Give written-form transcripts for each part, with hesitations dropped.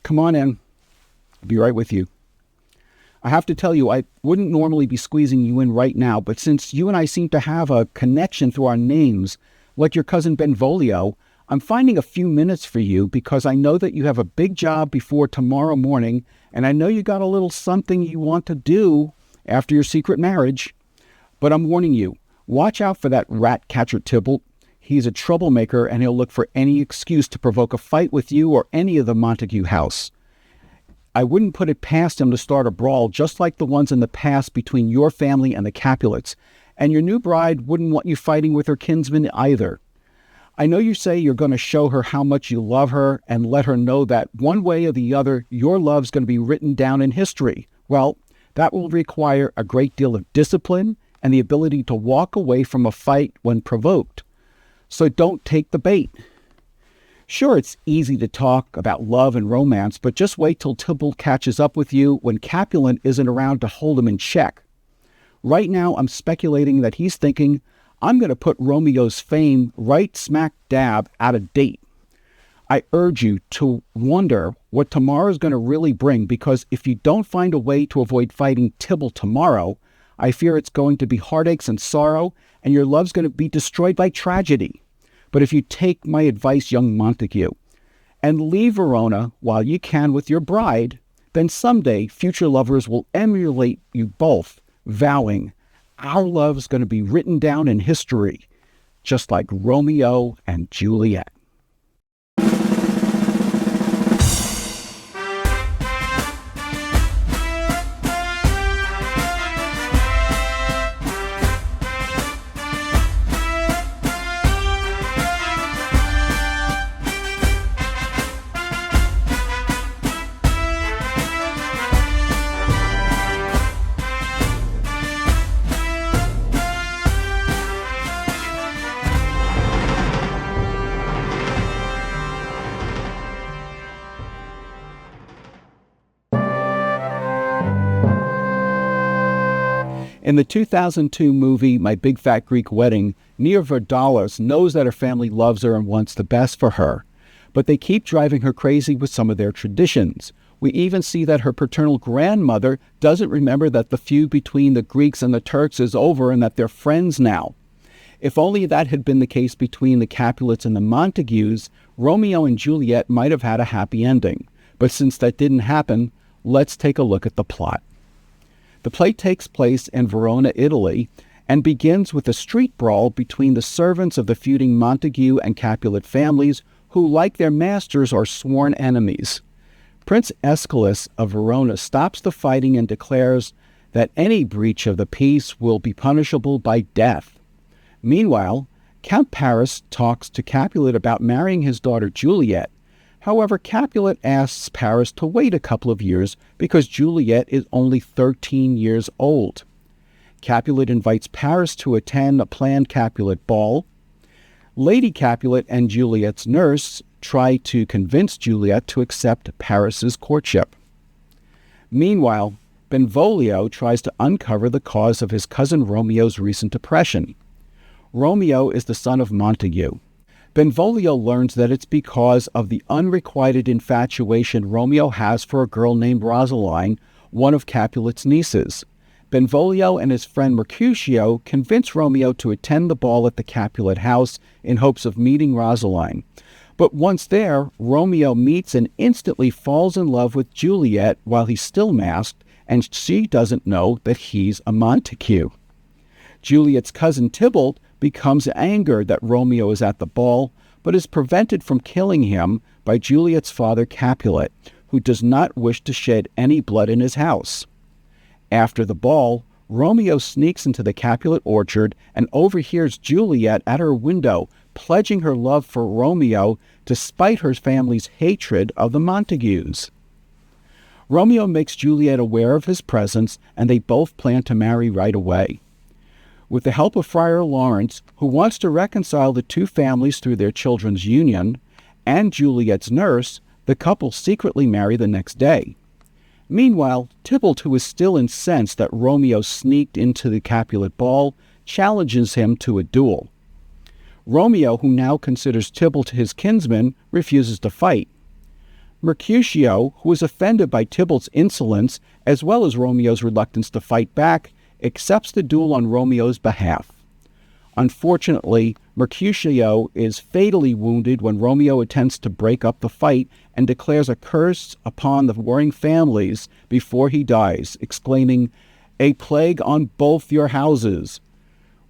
Come on in. I'll be right with you. I have to tell you, I wouldn't normally be squeezing you in right now, but since you and I seem to have a connection through our names, like your cousin Benvolio, I'm finding a few minutes for you because I know that you have a big job before tomorrow morning, and I know you got a little something you want to do after your secret marriage. But I'm warning you, watch out for that rat catcher Tybalt. He's a troublemaker, and he'll look for any excuse to provoke a fight with you or any of the Montague house. I wouldn't put it past him to start a brawl just like the ones in the past between your family and the Capulets, and your new bride wouldn't want you fighting with her kinsman either. I know you say you're going to show her how much you love her and let her know that one way or the other, your love's going to be written down in history. Well, that will require a great deal of discipline and the ability to walk away from a fight when provoked. So don't take the bait. Sure, it's easy to talk about love and romance, but just wait till Tybalt catches up with you when Capulet isn't around to hold him in check. Right now, I'm speculating that he's thinking, I'm going to put Romeo's fame right smack dab out of date. I urge you to wonder what tomorrow's going to really bring, because if you don't find a way to avoid fighting Tybalt tomorrow, I fear it's going to be heartaches and sorrow, and your love's going to be destroyed by tragedy. But if you take my advice, young Montague, and leave Verona while you can with your bride, then someday future lovers will emulate you both, vowing, our love's going to be written down in history, just like Romeo and Juliet. In the 2002 movie, My Big Fat Greek Wedding, Nia Vardalos knows that her family loves her and wants the best for her, but they keep driving her crazy with some of their traditions. We even see that her paternal grandmother doesn't remember that the feud between the Greeks and the Turks is over and that they're friends now. If only that had been the case between the Capulets and the Montagues, Romeo and Juliet might have had a happy ending. But since that didn't happen, let's take a look at the plot. The play takes place in Verona, Italy, and begins with a street brawl between the servants of the feuding Montague and Capulet families, who, like their masters, are sworn enemies. Prince Aeschylus of Verona stops the fighting and declares that any breach of the peace will be punishable by death. Meanwhile, Count Paris talks to Capulet about marrying his daughter Juliet. However, Capulet asks Paris to wait a couple of years because Juliet is only 13 years old. Capulet invites Paris to attend a planned Capulet ball. Lady Capulet and Juliet's nurse try to convince Juliet to accept Paris's courtship. Meanwhile, Benvolio tries to uncover the cause of his cousin Romeo's recent depression. Romeo is the son of Montague. Benvolio learns that it's because of the unrequited infatuation Romeo has for a girl named Rosaline, one of Capulet's nieces. Benvolio and his friend Mercutio convince Romeo to attend the ball at the Capulet house in hopes of meeting Rosaline. But once there, Romeo meets and instantly falls in love with Juliet while he's still masked, and she doesn't know that he's a Montague. Juliet's cousin Tybalt becomes angered that Romeo is at the ball, but is prevented from killing him by Juliet's father Capulet, who does not wish to shed any blood in his house. After the ball, Romeo sneaks into the Capulet orchard and overhears Juliet at her window pledging her love for Romeo despite her family's hatred of the Montagues. Romeo makes Juliet aware of his presence, and they both plan to marry right away. With the help of Friar Lawrence, who wants to reconcile the two families through their children's union, and Juliet's nurse, the couple secretly marry the next day. Meanwhile, Tybalt, who is still incensed that Romeo sneaked into the Capulet ball, challenges him to a duel. Romeo, who now considers Tybalt his kinsman, refuses to fight. Mercutio, who is offended by Tybalt's insolence as well as Romeo's reluctance to fight back, accepts the duel on Romeo's behalf. Unfortunately, Mercutio is fatally wounded when Romeo attempts to break up the fight and declares a curse upon the warring families before he dies, exclaiming, "A plague on both your houses."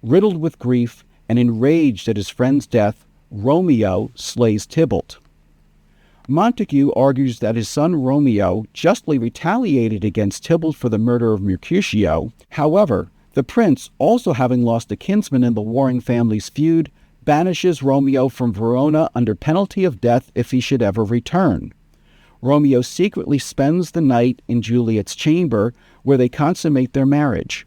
Riddled with grief and enraged at his friend's death, Romeo slays Tybalt. Montague argues that his son Romeo justly retaliated against Tybalt for the murder of Mercutio. However, the prince, also having lost a kinsman in the warring family's feud, banishes Romeo from Verona under penalty of death if he should ever return. Romeo secretly spends the night in Juliet's chamber, where they consummate their marriage.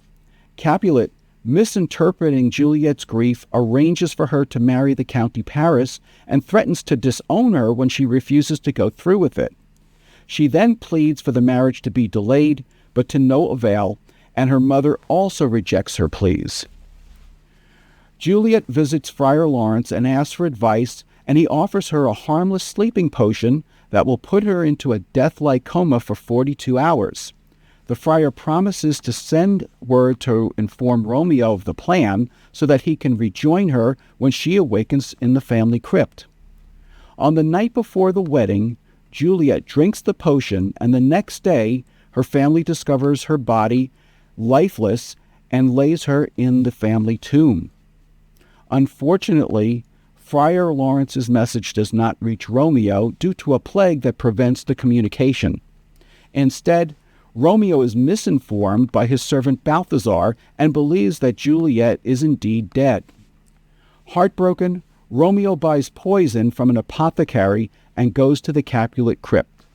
Capulet, misinterpreting Juliet's grief, arranges for her to marry the Count de Paris and threatens to disown her when she refuses to go through with it. She then pleads for the marriage to be delayed, but to no avail, and her mother also rejects her pleas. Juliet visits Friar Lawrence and asks for advice, and he offers her a harmless sleeping potion that will put her into a death-like coma for 42 hours. The friar promises to send word to inform Romeo of the plan so that he can rejoin her when she awakens in the family crypt. On the night before the wedding, Juliet drinks the potion, and the next day her family discovers her body lifeless and lays her in the family tomb. Unfortunately, Friar Lawrence's message does not reach Romeo due to a plague that prevents the communication. Instead, Romeo is misinformed by his servant Balthazar and believes that Juliet is indeed dead. Heartbroken, Romeo buys poison from an apothecary and goes to the Capulet crypt.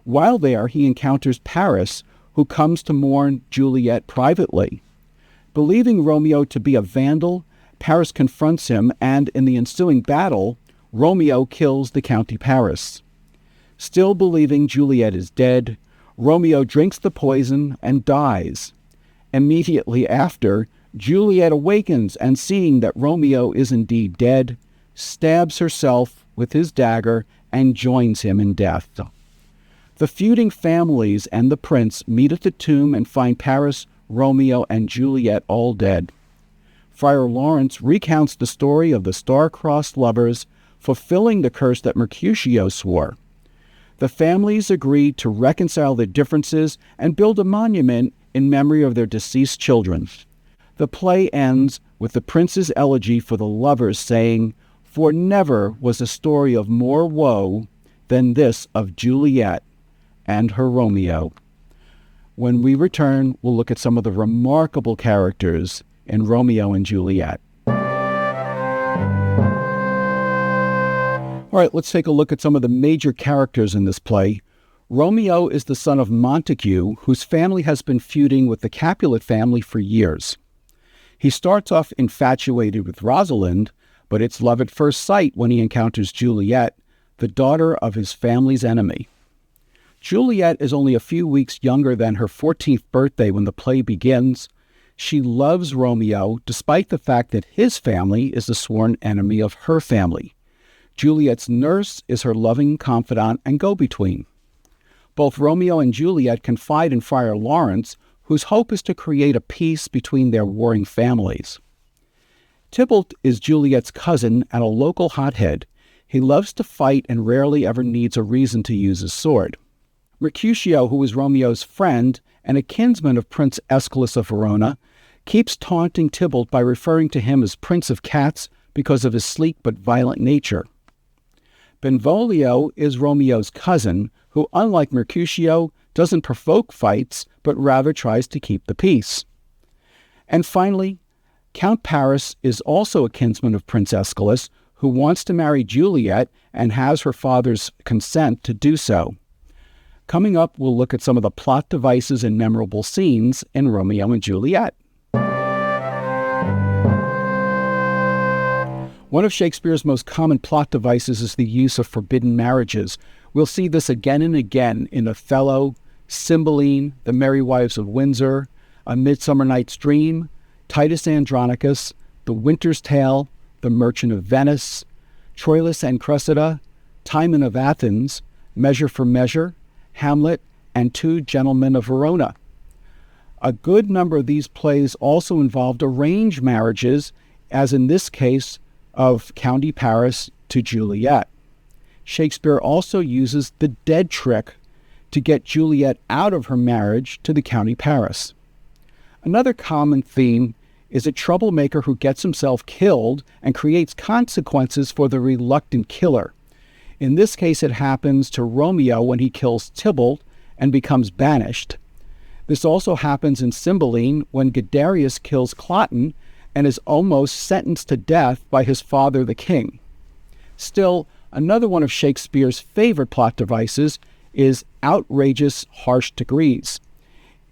While there, he encounters Paris, who comes to mourn Juliet privately. Believing Romeo to be a vandal, Paris confronts him, and in the ensuing battle, Romeo kills the Count de Paris. Still believing Juliet is dead, Romeo drinks the poison and dies. Immediately after, Juliet awakens and, seeing that Romeo is indeed dead, stabs herself with his dagger and joins him in death. The feuding families and the prince meet at the tomb and find Paris, Romeo, and Juliet all dead. Friar Lawrence recounts the story of the star-crossed lovers, fulfilling the curse that Mercutio swore. The families agreed to reconcile their differences and build a monument in memory of their deceased children. The play ends with the prince's elegy for the lovers saying, "For never was a story of more woe than this of Juliet and her Romeo." When we return, we'll look at some of the remarkable characters in Romeo and Juliet. All right, let's take a look at some of the major characters in this play. Romeo is the son of Montague, whose family has been feuding with the Capulet family for years. He starts off infatuated with Rosalind, but it's love at first sight when he encounters Juliet, the daughter of his family's enemy. Juliet is only a few weeks younger than her 14th birthday when the play begins. She loves Romeo, despite the fact that his family is the sworn enemy of her family. Juliet's nurse is her loving confidant and go-between. Both Romeo and Juliet confide in Friar Lawrence, whose hope is to create a peace between their warring families. Tybalt is Juliet's cousin and a local hothead. He loves to fight and rarely ever needs a reason to use his sword. Mercutio, who is Romeo's friend and a kinsman of Prince Aeschylus of Verona, keeps taunting Tybalt by referring to him as Prince of Cats because of his sleek but violent nature. Benvolio is Romeo's cousin, who, unlike Mercutio, doesn't provoke fights, but rather tries to keep the peace. And finally, Count Paris is also a kinsman of Prince Aeschylus, who wants to marry Juliet and has her father's consent to do so. Coming up, we'll look at some of the plot devices and memorable scenes in Romeo and Juliet. One of Shakespeare's most common plot devices is the use of forbidden marriages. We'll see this again and again in Othello, Cymbeline, The Merry Wives of Windsor, A Midsummer Night's Dream, Titus Andronicus, The Winter's Tale, The Merchant of Venice, Troilus and Cressida, Timon of Athens, Measure for Measure, Hamlet, and Two Gentlemen of Verona. A good number of these plays also involved arranged marriages, as in this case of County Paris to Juliet. Shakespeare also uses the dead trick to get Juliet out of her marriage to the County Paris. Another common theme is a troublemaker who gets himself killed and creates consequences for the reluctant killer. In this case, it happens to Romeo when he kills Tybalt and becomes banished. This also happens in Cymbeline when Guiderius kills Cloten and is almost sentenced to death by his father, the king. Still, another one of Shakespeare's favorite plot devices is outrageous, harsh degrees.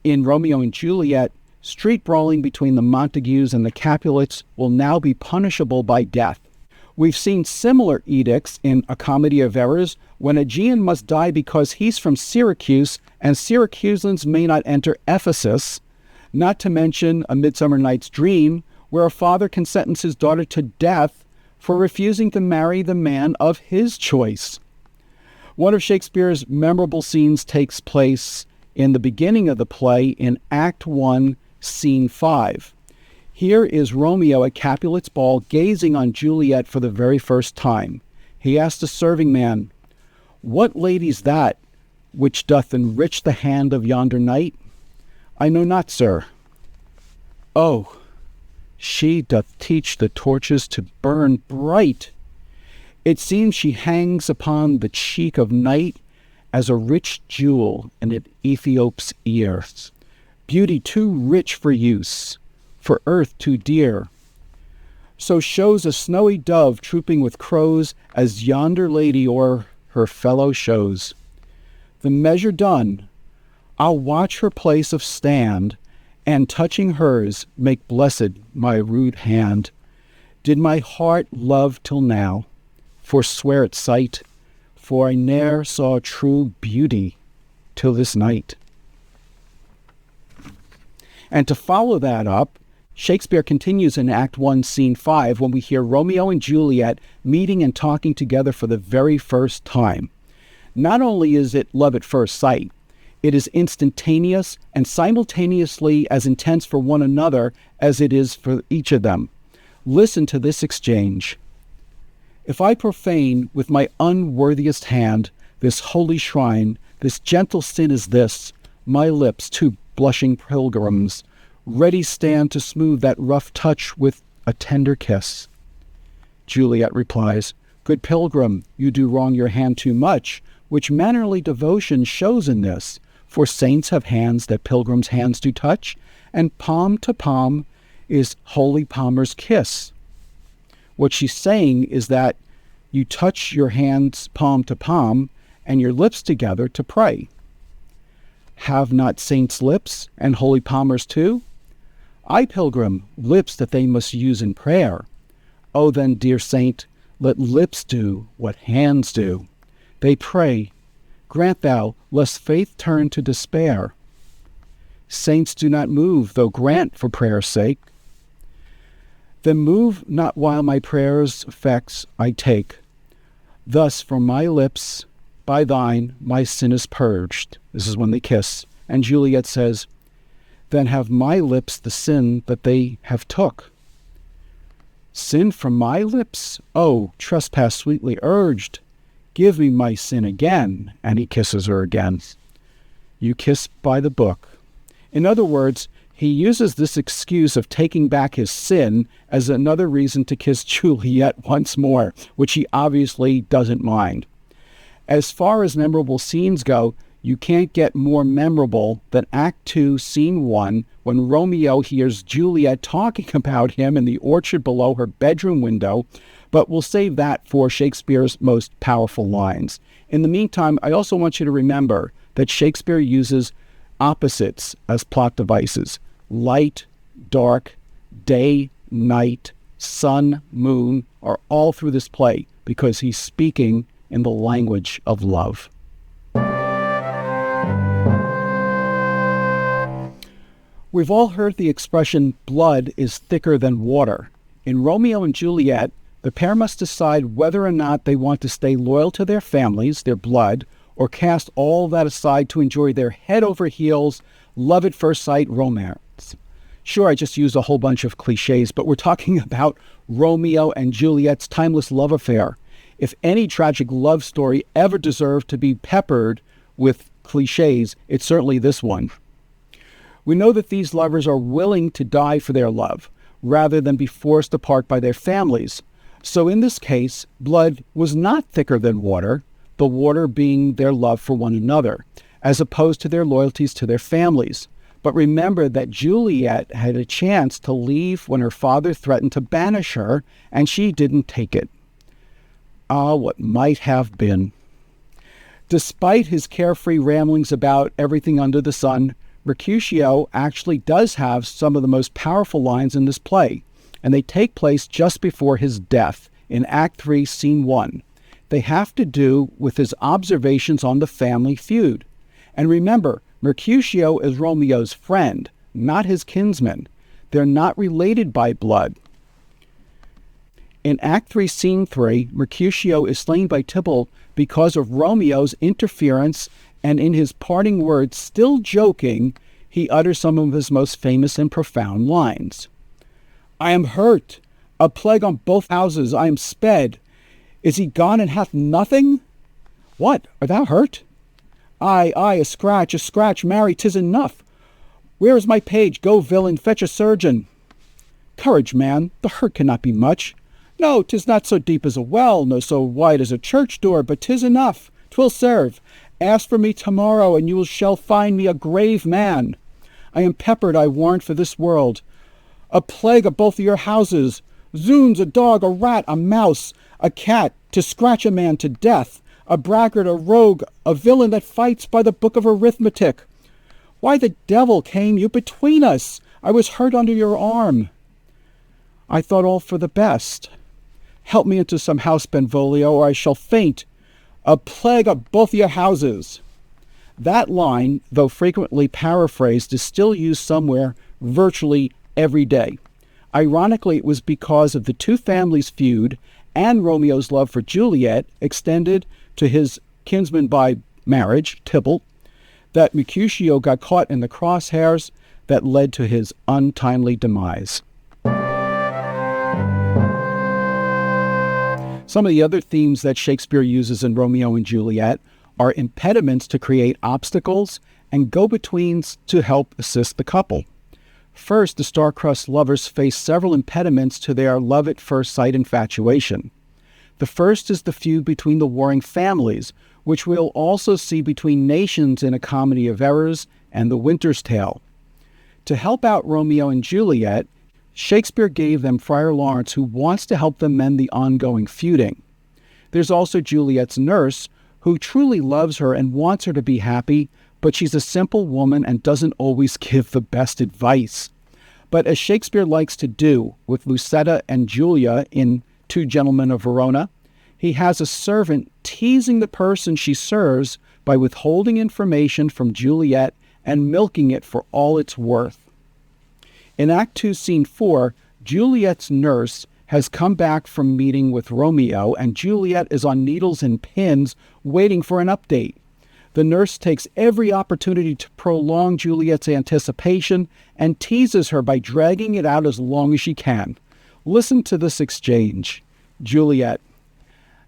In Romeo and Juliet, street brawling between the Montagues and the Capulets will now be punishable by death. We've seen similar edicts in A Comedy of Errors when Aegeon must die because he's from Syracuse and Syracusans may not enter Ephesus, not to mention A Midsummer Night's Dream, where a father can sentence his daughter to death for refusing to marry the man of his choice. One of Shakespeare's memorable scenes takes place in the beginning of the play in Act 1, Scene 5. Here is Romeo at Capulet's ball gazing on Juliet for the very first time. He asked the serving man, "What lady's that which doth enrich the hand of yonder knight?" "I know not, sir." "Oh, she doth teach the torches to burn bright. It seems she hangs upon the cheek of night as a rich jewel in an Ethiop's ear. Beauty too rich for use, for earth too dear. So shows a snowy dove trooping with crows as yonder lady o'er her fellow shows. The measure done, I'll watch her place of stand, and touching hers make blessed my rude hand. Did my heart love till now, forswear its sight, for I ne'er saw true beauty till this night." And to follow that up, Shakespeare continues in Act 1, Scene 5, when we hear Romeo and Juliet meeting and talking together for the very first time. Not only is it love at first sight, it is instantaneous and simultaneously as intense for one another as it is for each of them. Listen to this exchange. "If I profane with my unworthiest hand this holy shrine, this gentle sin is this, my lips, two blushing pilgrims, ready stand to smooth that rough touch with a tender kiss." Juliet replies, "Good pilgrim, you do wrong your hand too much, which mannerly devotion shows in this. For saints have hands that pilgrims' hands do touch, and palm to palm is holy palmer's kiss." What she's saying is that you touch your hands palm to palm and your lips together to pray. Have not saints lips, and holy palmers too? I, pilgrim, lips that they must use in prayer. Oh, then, dear saint, let lips do what hands do. They pray, grant thou, lest faith turn to despair. Saints do not move, though grant for prayer's sake. Then move not while my prayer's effects I take. Thus from my lips, by thine, my sin is purged. This is when they kiss. And Juliet says, then have my lips the sin that they have took. Sin from my lips? Oh, trespass sweetly urged. Give me my sin again. And he kisses her again. You kiss by the book. In other words, he uses this excuse of taking back his sin as another reason to kiss Juliet once more, which he obviously doesn't mind. As far as memorable scenes go, you can't get more memorable than Act 2, Scene 1, when Romeo hears Juliet talking about him in the orchard below her bedroom window, but we'll save that for Shakespeare's most powerful lines. In the meantime, I also want you to remember that Shakespeare uses opposites as plot devices. Light, dark, day, night, sun, moon are all through this play because he's speaking in the language of love. We've all heard the expression, blood is thicker than water. In Romeo and Juliet, the pair must decide whether or not they want to stay loyal to their families, their blood, or cast all that aside to enjoy their head-over-heels, love-at-first-sight romance. Sure, I just used a whole bunch of cliches, but we're talking about Romeo and Juliet's timeless love affair. If any tragic love story ever deserved to be peppered with cliches, it's certainly this one. We know that these lovers are willing to die for their love, rather than be forced apart by their families. So in this case, blood was not thicker than water, the water being their love for one another, as opposed to their loyalties to their families. But remember that Juliet had a chance to leave when her father threatened to banish her, and she didn't take it. Ah, what might have been. Despite his carefree ramblings about everything under the sun, Mercutio actually does have some of the most powerful lines in this play, and they take place just before his death in Act 3, Scene 1. They have to do with his observations on the family feud. And remember, Mercutio is Romeo's friend, not his kinsman. They're not related by blood. In Act 3, Scene 3, Mercutio is slain by Tybalt because of Romeo's interference, and in his parting words, still joking, he utters some of his most famous and profound lines. I am hurt, a plague on both houses, I am sped. Is he gone and hath nothing? What, art thou hurt? Ay, a scratch, marry, 'tis enough. Where is my page? Go, villain, fetch a surgeon. Courage, man, the hurt cannot be much. No, 'tis not so deep as a well, nor so wide as a church door, but 'tis enough. 'Twill serve. Ask for me tomorrow, and you shall find me a grave man. I am peppered, I warrant, for this world. A plague of both of your houses. Zoons, a dog, a rat, a mouse, a cat, to scratch a man to death, a braggart, a rogue, a villain that fights by the book of arithmetic. Why the devil came you between us? I was hurt under your arm. I thought all for the best. Help me into some house, Benvolio, or I shall faint. A plague of both your houses. That line, though frequently paraphrased, is still used somewhere virtually every day. Ironically, it was because of the two families' feud and Romeo's love for Juliet, extended to his kinsman by marriage, Tybalt, that Mercutio got caught in the crosshairs that led to his untimely demise. Some of the other themes that Shakespeare uses in Romeo and Juliet are impediments to create obstacles and go-betweens to help assist the couple. First, the star-crossed lovers face several impediments to their love-at-first-sight infatuation. The first is the feud between the warring families, which we'll also see between nations in A Comedy of Errors and The Winter's Tale. To help out Romeo and Juliet, Shakespeare gave them Friar Lawrence, who wants to help them mend the ongoing feuding. There's also Juliet's nurse, who truly loves her and wants her to be happy, but she's a simple woman and doesn't always give the best advice. But as Shakespeare likes to do with Lucetta and Julia in Two Gentlemen of Verona, he has a servant teasing the person she serves by withholding information from Juliet and milking it for all it's worth. In Act 2, Scene 4, Juliet's nurse has come back from meeting with Romeo, and Juliet is on needles and pins waiting for an update. The nurse takes every opportunity to prolong Juliet's anticipation and teases her by dragging it out as long as she can. Listen to this exchange. Juliet: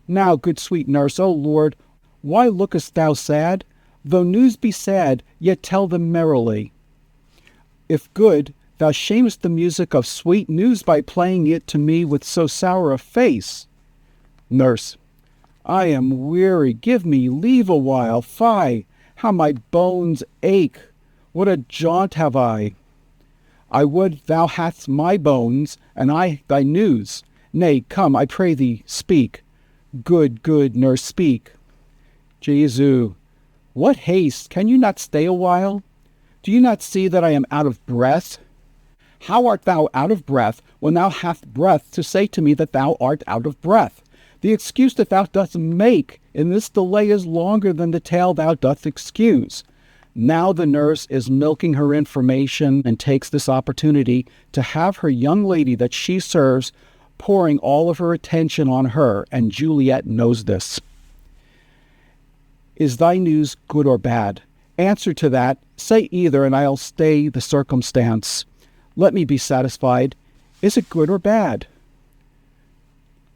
Now, good sweet nurse, O Lord, why lookest thou sad? Though news be sad, yet tell them merrily. If good, thou shamest the music of sweet news by playing it to me with so sour a face. Nurse: I am weary, give me leave a while. Fie, how my bones ache! What a jaunt have I! I would thou hadst my bones, and I thy news. Nay, come, I pray thee, speak. Good, nurse, speak. Jesu, what haste! Can you not stay a while? Do you not see that I am out of breath? How art thou out of breath when thou hast breath to say to me that thou art out of breath? The excuse that thou dost make in this delay is longer than the tale thou dost excuse. Now the nurse is milking her information and takes this opportunity to have her young lady that she serves pouring all of her attention on her, and Juliet knows this. Is thy news good or bad? Answer to that, say either, and I'll stay the circumstance. Let me be satisfied. Is it good or bad?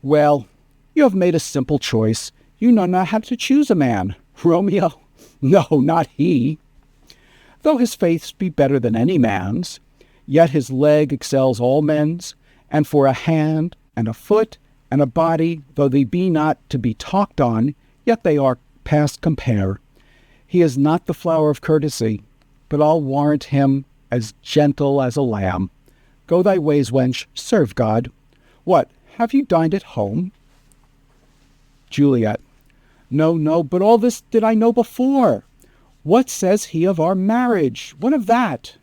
Well, you have made a simple choice. You know not how to choose a man. Romeo? No, not he. Though his faith be better than any man's, yet his leg excels all men's, and for a hand, and a foot, and a body, though they be not to be talked on, yet they are past compare. He is not the flower of courtesy, but I'll warrant him as gentle as a lamb. Go thy ways, wench, serve God. What, have you dined at home? Juliet. No, but all this did I know before. What says he of our marriage? What of that?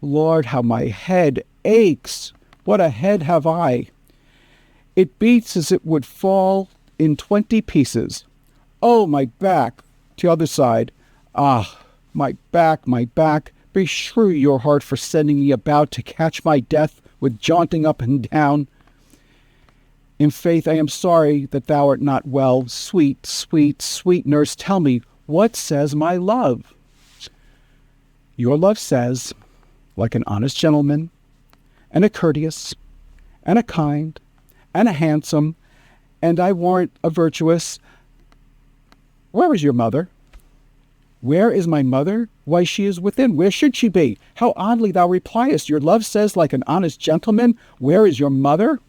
Lord, how my head aches. What a head have I. It beats as it would fall in 20 pieces. Oh, my back. To the other side. Ah, my back. Beshrew your heart for sending me about to catch my death with jaunting up and down. In faith, I am sorry that thou art not well. Sweet nurse, tell me, what says my love? Your love says, like an honest gentleman, and a courteous, and a kind, and a handsome, and I warrant a virtuous. Where is your mother? Where is my mother? Why, she is within. Where should she be? How oddly thou repliest. Your love says, like an honest gentleman, where is your mother?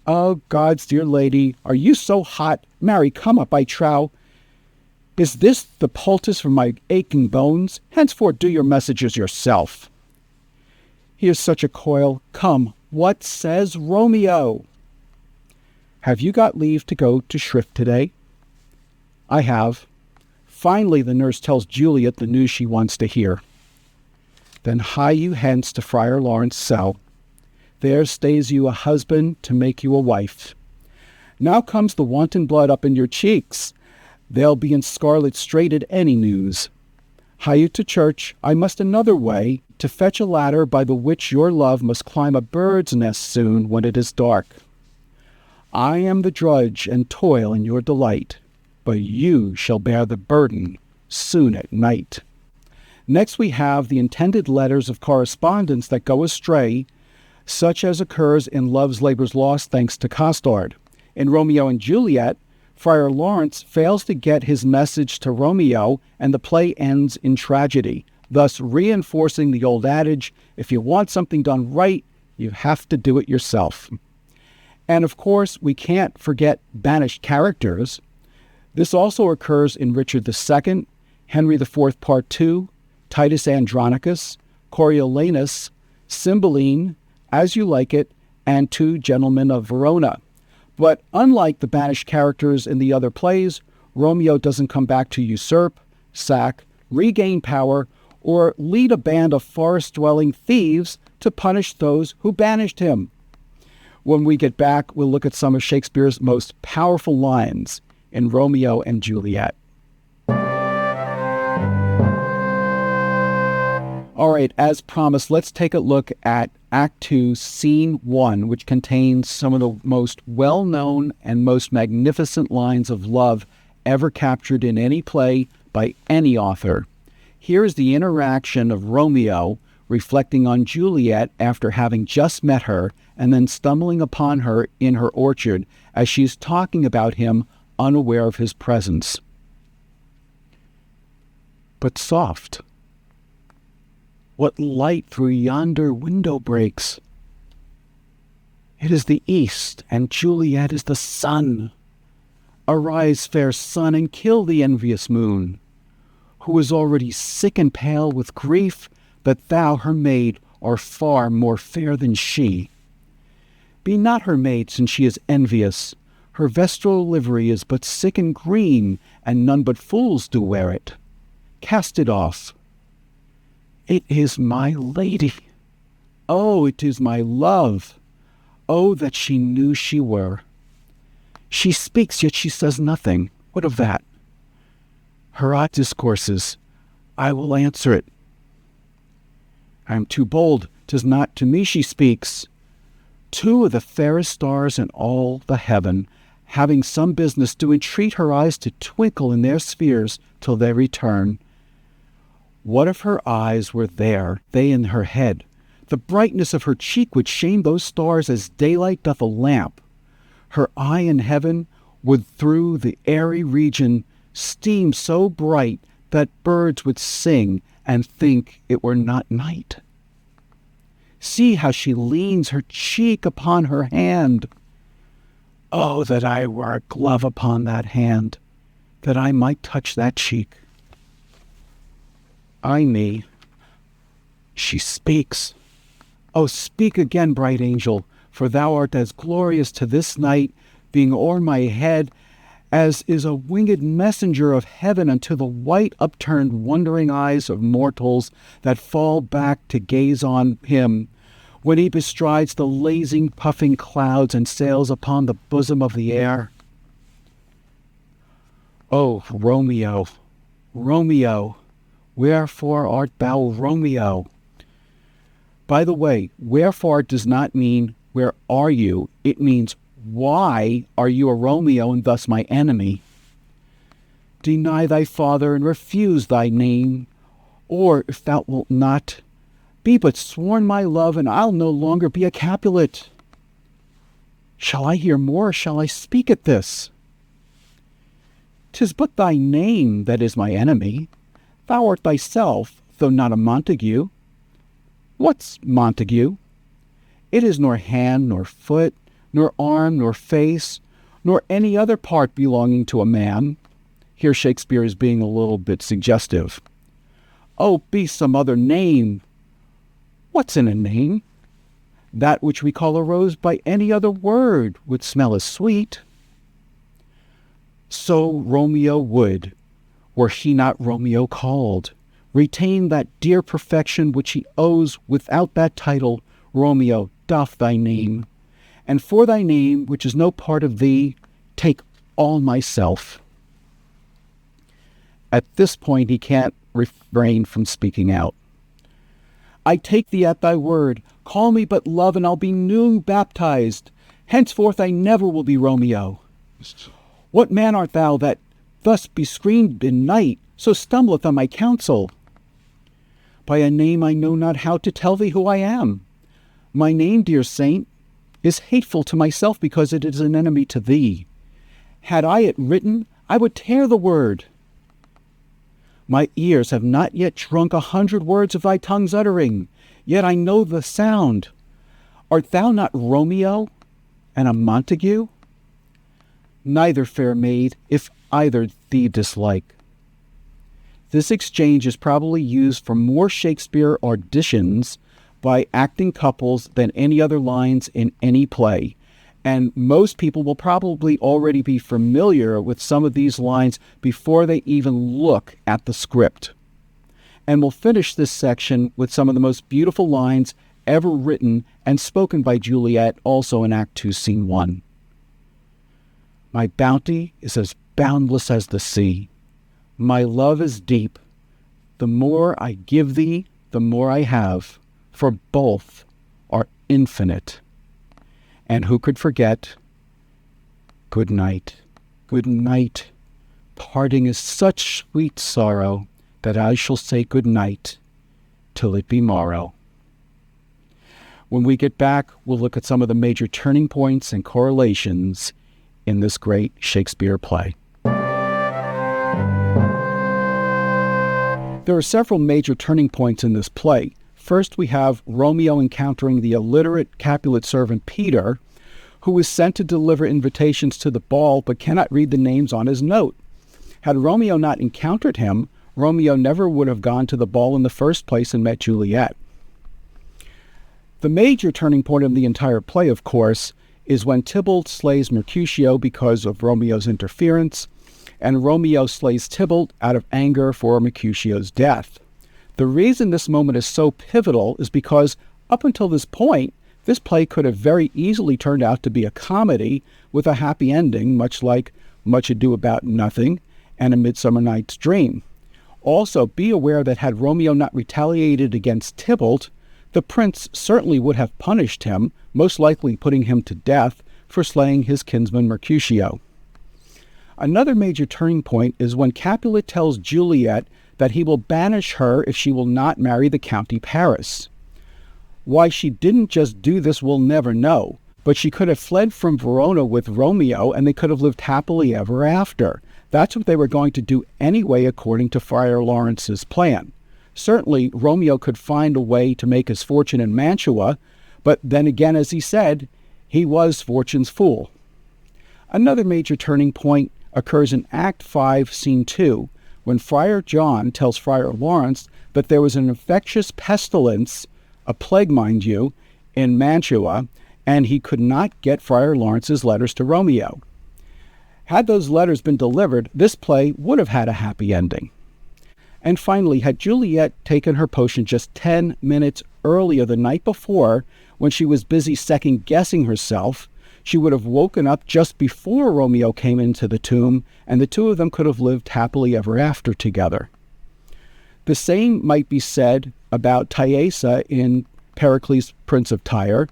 Oh, God's dear lady, are you so hot? Marry, come up, I trow. Is this the poultice for my aching bones? Henceforth do your messages yourself. He is such a coil. Come, what says Romeo? Have you got leave to go to shrift today? I have. Finally, the nurse tells Juliet the news she wants to hear. Then hie you hence to Friar Lawrence's cell. There stays you a husband to make you a wife. Now comes the wanton blood up in your cheeks. They'll be in scarlet straight at any news. Hie you to church. I must another way, to fetch a ladder by the which your love must climb a bird's nest soon when it is dark. I am the drudge and toil in your delight, but you shall bear the burden soon at night. Next we have the intended letters of correspondence that go astray, such as occurs in Love's Labour's Lost thanks to Costard. In Romeo and Juliet, Friar Lawrence fails to get his message to Romeo, and the play ends in tragedy, thus reinforcing the old adage, if you want something done right, you have to do it yourself. And of course, we can't forget banished characters. This also occurs in Richard II, Henry IV Part 2, Titus Andronicus, Coriolanus, Cymbeline, As You Like It, and Two Gentlemen of Verona. But unlike the banished characters in the other plays, Romeo doesn't come back to usurp, sack, regain power, or lead a band of forest-dwelling thieves to punish those who banished him. When we get back, we'll look at some of Shakespeare's most powerful lines in Romeo and Juliet. All right, as promised, let's take a look at Act 2, Scene 1, which contains some of the most well-known and most magnificent lines of love ever captured in any play by any author. Here is the interaction of Romeo reflecting on Juliet after having just met her and then stumbling upon her in her orchard as she's talking about him, unaware of his presence. But soft. What light through yonder window breaks? It is the east, and Juliet is the sun. Arise, fair sun, and kill the envious moon, who is already sick and pale with grief that thou, her maid, art far more fair than she. Be not her maid, since she is envious. Her vestal livery is but sick and green, and none but fools do wear it. Cast it off. It is my lady. Oh, it is my love. Oh, that she knew she were. She speaks, yet she says nothing. What of that? Her eye discourses. I will answer it. I am too bold. 'Tis not to me she speaks. Two of the fairest stars in all the heaven. having some business, do entreat her eyes to twinkle in their spheres till they return. What if her eyes were there, they in her head? The brightness of her cheek would shame those stars as daylight doth a lamp. Her eye in heaven would through the airy region steam so bright that birds would sing and think it were not night. See how she leans her cheek upon her hand. Oh, that I were a glove upon that hand, that I might touch that cheek. Ay me, she speaks. Oh, speak again, bright angel, for thou art as glorious to this night, being o'er my head, as is a winged messenger of heaven unto the white upturned wondering eyes of mortals that fall back to gaze on him, when he bestrides the lazy puffing clouds and sails upon the bosom of the air. Oh, Romeo, Romeo, wherefore art thou Romeo? By the way, wherefore does not mean where are you? It means why are you a Romeo and thus my enemy? Deny thy father and refuse thy name, or if thou wilt not, be but sworn my love, and I'll no longer be a Capulet. Shall I hear more, or shall I speak at this? 'Tis but thy name that is my enemy. Thou art thyself, though not a Montague. What's Montague? It is nor hand, nor foot, nor arm, nor face, nor any other part belonging to a man. Here Shakespeare is being a little bit suggestive. Oh, be some other name. What's in a name? That which we call a rose by any other word would smell as sweet. So Romeo would, were he not Romeo called, retain that dear perfection which he owes without that title. Romeo, doff thy name, and for thy name, which is no part of thee, take all myself. At this point he can't refrain from speaking out. I take thee at thy word. Call me but love, and I'll be new baptized. Henceforth I never will be Romeo. What man art thou that thus bescreened in night, so stumbleth on my counsel? By a name I know not how to tell thee who I am. My name, dear saint, is hateful to myself because it is an enemy to thee. Had I it written, I would tear the word. My ears have not yet drunk 100 words of thy tongue's uttering, yet I know the sound. Art thou not Romeo and a Montague? Neither, fair maid, if either thee dislike. This exchange is probably used for more Shakespeare auditions by acting couples than any other lines in any play. And most people will probably already be familiar with some of these lines before they even look at the script. And we'll finish this section with some of the most beautiful lines ever written and spoken by Juliet, also in Act 2, Scene 1. My bounty is as boundless as the sea. My love is deep. The more I give thee, the more I have, for both are infinite. And who could forget? Good night, good night. Parting is such sweet sorrow that I shall say good night till it be morrow. When we get back, we'll look at some of the major turning points and correlations in this great Shakespeare play. There are several major turning points in this play. First, we have Romeo encountering the illiterate Capulet servant Peter, who is sent to deliver invitations to the ball but cannot read the names on his note. Had Romeo not encountered him, Romeo never would have gone to the ball in the first place and met Juliet. The major turning point of the entire play, of course, is when Tybalt slays Mercutio because of Romeo's interference, and Romeo slays Tybalt out of anger for Mercutio's death. The reason this moment is so pivotal is because up until this point, this play could have very easily turned out to be a comedy with a happy ending, much like Much Ado About Nothing and A Midsummer Night's Dream. Also, be aware that had Romeo not retaliated against Tybalt, the prince certainly would have punished him, most likely putting him to death for slaying his kinsman Mercutio. Another major turning point is when Capulet tells Juliet that he will banish her if she will not marry the County Paris. Why she didn't just do this we'll never know, but she could have fled from Verona with Romeo and they could have lived happily ever after. That's what they were going to do anyway, according to Friar Lawrence's plan. Certainly, Romeo could find a way to make his fortune in Mantua, but then again, as he said, he was fortune's fool. Another major turning point occurs in Act 5, Scene 2, when Friar John tells Friar Lawrence that there was an infectious pestilence, a plague, mind you, in Mantua, and he could not get Friar Lawrence's letters to Romeo. Had those letters been delivered, this play would have had a happy ending. And finally, had Juliet taken her potion just 10 minutes earlier the night before, when she was busy second-guessing herself, she would have woken up just before Romeo came into the tomb, and the two of them could have lived happily ever after together. The same might be said about Thaisa in Pericles, Prince of Tyre,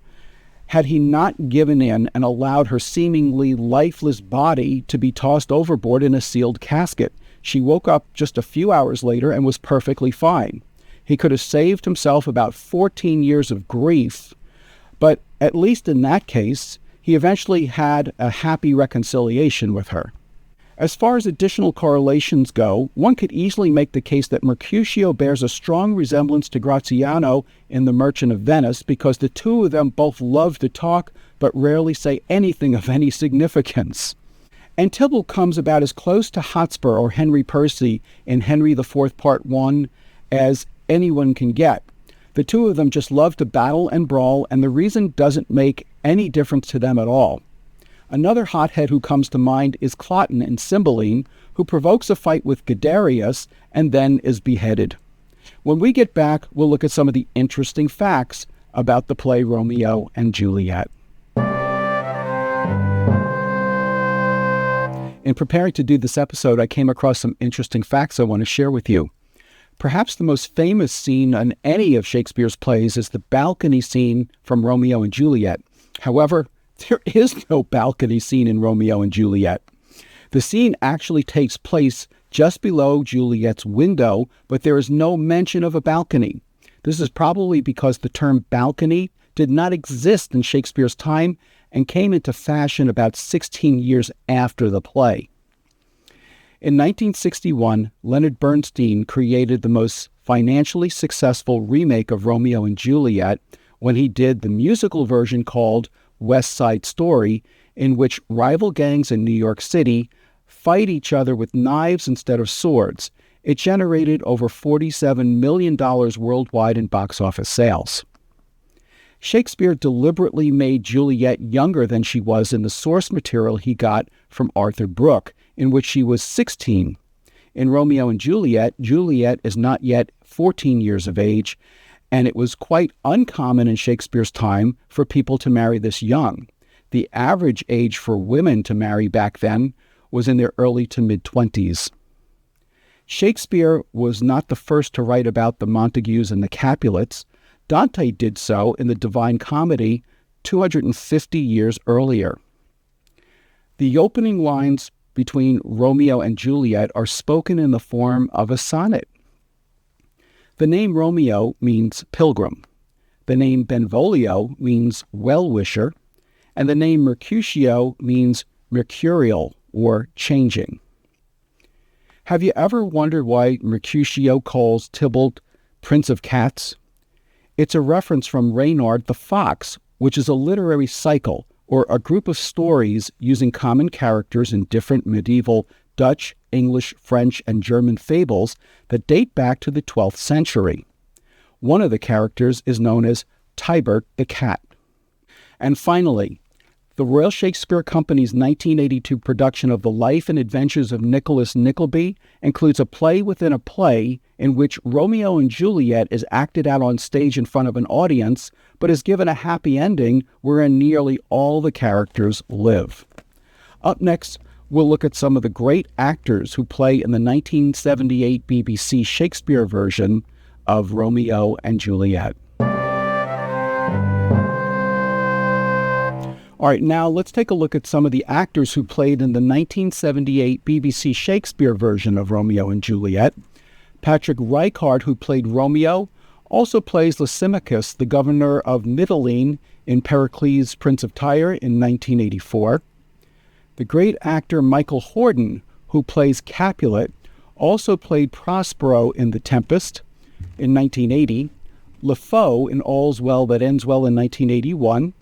had he not given in and allowed her seemingly lifeless body to be tossed overboard in a sealed casket. She woke up just a few hours later and was perfectly fine. He could have saved himself about 14 years of grief, but at least in that case, he eventually had a happy reconciliation with her. As far as additional correlations go, one could easily make the case that Mercutio bears a strong resemblance to Gratiano in The Merchant of Venice because the two of them both love to talk but rarely say anything of any significance. And Tybalt comes about as close to Hotspur or Henry Percy in Henry IV Part 1 as anyone can get. The two of them just love to battle and brawl, and the reason doesn't make any difference to them at all. Another hothead who comes to mind is Cloten in Cymbeline, who provokes a fight with Guiderius and then is beheaded. When we get back, we'll look at some of the interesting facts about the play Romeo and Juliet. In preparing to do this episode, I came across some interesting facts I want to share with you. Perhaps the most famous scene in any of Shakespeare's plays is the balcony scene from Romeo and Juliet. However, there is no balcony scene in Romeo and Juliet. The scene actually takes place just below Juliet's window, but there is no mention of a balcony. This is probably because the term balcony did not exist in Shakespeare's time and came into fashion about 16 years after the play. In 1961, Leonard Bernstein created the most financially successful remake of Romeo and Juliet when he did the musical version called West Side Story, in which rival gangs in New York City fight each other with knives instead of swords. It generated over $47 million worldwide in box office sales. Shakespeare deliberately made Juliet younger than she was in the source material he got from Arthur Brooke, in which she was 16. In Romeo and Juliet, Juliet is not yet 14 years of age, and it was quite uncommon in Shakespeare's time for people to marry this young. The average age for women to marry back then was in their early to mid-20s. Shakespeare was not the first to write about the Montagues and the Capulets. Dante did so in the Divine Comedy 250 years earlier. The opening lines between Romeo and Juliet are spoken in the form of a sonnet. The name Romeo means pilgrim. The name Benvolio means well-wisher. And the name Mercutio means mercurial or changing. Have you ever wondered why Mercutio calls Tybalt Prince of Cats? It's a reference from Reynard the Fox, which is a literary cycle or a group of stories using common characters in different medieval Dutch, English, French, and German fables that date back to the 12th century. One of the characters is known as Tybert the Cat. And finally, the Royal Shakespeare Company's 1982 production of The Life and Adventures of Nicholas Nickleby includes a play within a play in which Romeo and Juliet is acted out on stage in front of an audience, but is given a happy ending wherein nearly all the characters live. Up next, we'll look at some of the great actors who play in the 1978 BBC Shakespeare version of Romeo and Juliet. All right, now let's take a look at some of the actors who played in the 1978 BBC Shakespeare version of Romeo and Juliet. Patrick Reichard, who played Romeo, also plays Lysimachus, the governor of Mytilene, in Pericles, Prince of Tyre in 1984. The great actor Michael Hordern, who plays Capulet, also played Prospero in The Tempest in 1980, Lefoe in All's Well That Ends Well in 1981.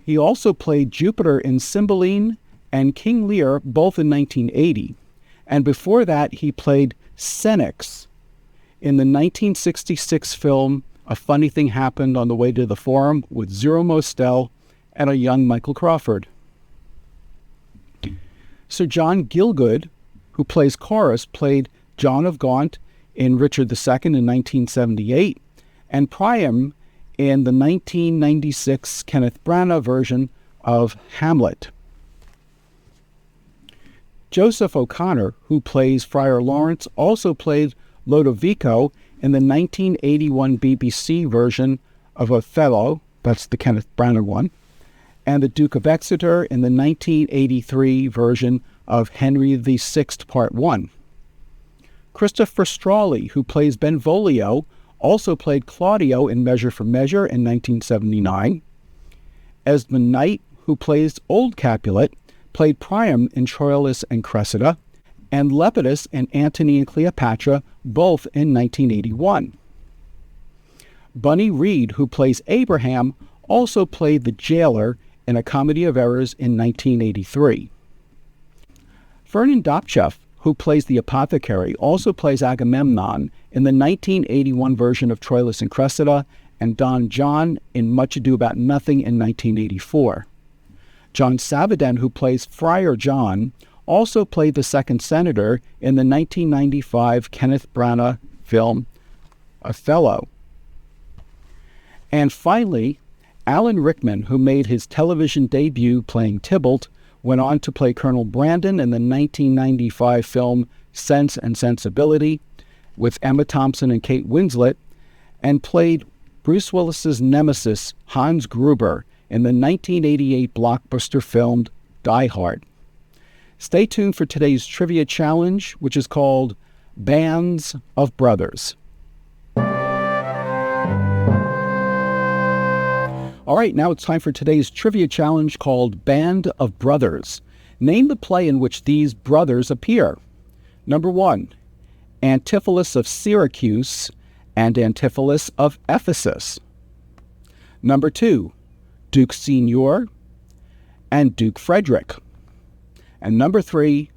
He also played Jupiter in Cymbeline and King Lear, both in 1980. And before that, he played Senex in the 1966 film A Funny Thing Happened on the Way to the Forum with Zero Mostel and a young Michael Crawford. Sir John Gielgud, who plays Chorus, played John of Gaunt in Richard II in 1978, and Priam in the 1996 Kenneth Branagh version of Hamlet. Joseph O'Connor, who plays Friar Lawrence, also played Lodovico in the 1981 BBC version of Othello, that's the Kenneth Branagh one, and the Duke of Exeter in the 1983 version of Henry VI Part 1. Christopher Strawley, who plays Benvolio, also played Claudio in Measure for Measure in 1979. Esmond Knight, who plays Old Capulet, played Priam in Troilus and Cressida, and Lepidus in Antony and Cleopatra, both in 1981. Bunny Reed, who plays Abraham, also played the jailer in A Comedy of Errors in 1983. Vernon Dopcheff, who plays the apothecary, also plays Agamemnon in the 1981 version of Troilus and Cressida, and Don John in Much Ado About Nothing in 1984. John Savaden, who plays Friar John, also played the second senator in the 1995 Kenneth Branagh film Othello. And finally, Alan Rickman, who made his television debut playing Tybalt, went on to play Colonel Brandon in the 1995 film Sense and Sensibility with Emma Thompson and Kate Winslet, and played Bruce Willis's nemesis, Hans Gruber, in the 1988 blockbuster film Die Hard. Stay tuned for today's trivia challenge, which is called Bands of Brothers. All right, now it's time for today's trivia challenge called Band of Brothers. Name the play in which these brothers appear. Number 1, Antipholus of Syracuse and Antipholus of Ephesus. Number 2, Duke Senior and Duke Frederick. And number 3,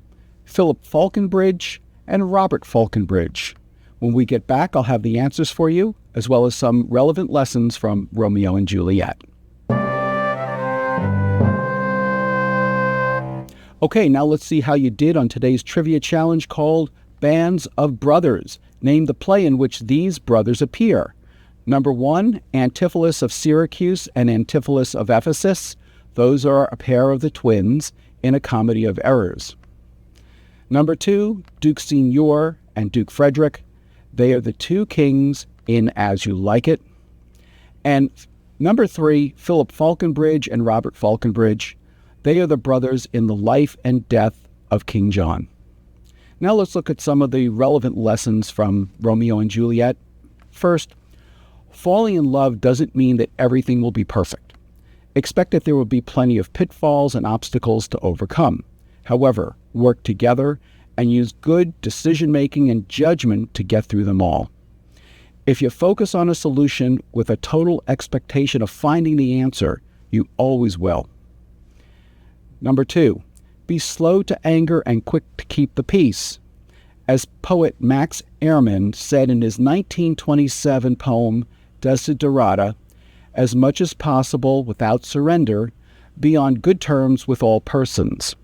Philip Falconbridge and Robert Falconbridge. When we get back, I'll have the answers for you, as well as some relevant lessons from Romeo and Juliet. Okay, now let's see how you did on today's trivia challenge called Bands of Brothers. Name the play in which these brothers appear. Number 1, Antipholus of Syracuse and Antipholus of Ephesus. Those are a pair of the twins in A Comedy of Errors. Number 2, Duke Senior and Duke Frederick. They are the two kings in As You Like It. And number 3, Philip Falconbridge and Robert Falconbridge. They are the brothers in The Life and Death of King John. Now let's look at some of the relevant lessons from Romeo and Juliet. First, falling in love doesn't mean that everything will be perfect. Expect that there will be plenty of pitfalls and obstacles to overcome. However, work together and use good decision-making and judgment to get through them all. If you focus on a solution with a total expectation of finding the answer, you always will. Number 2, be slow to anger and quick to keep the peace. As poet Max Ehrmann said in his 1927 poem, Desiderata, as much as possible without surrender, be on good terms with all persons.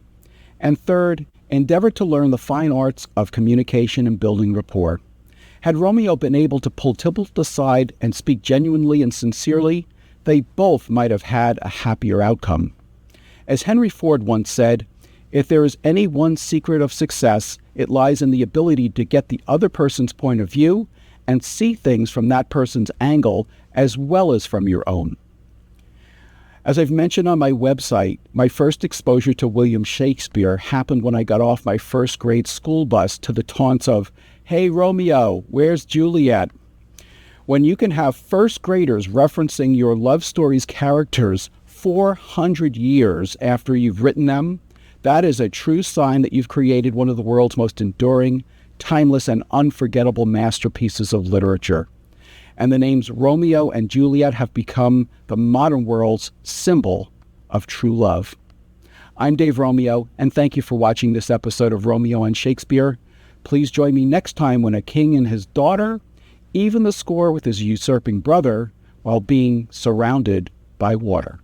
And third, endeavor to learn the fine arts of communication and building rapport. Had Romeo been able to pull Tybalt aside and speak genuinely and sincerely, they both might have had a happier outcome. As Henry Ford once said, if there is any one secret of success, it lies in the ability to get the other person's point of view and see things from that person's angle as well as from your own. As I've mentioned on my website, my first exposure to William Shakespeare happened when I got off my first grade school bus to the taunts of, "Hey Romeo, where's Juliet?" When you can have first graders referencing your love story's characters 400 years after you've written them, that is a true sign that you've created one of the world's most enduring, timeless, and unforgettable masterpieces of literature. And the names Romeo and Juliet have become the modern world's symbol of true love. I'm Dave Romeo, and thank you for watching this episode of Romeo and Shakespeare. Please join me next time when a king and his daughter even the score with his usurping brother while being surrounded by water.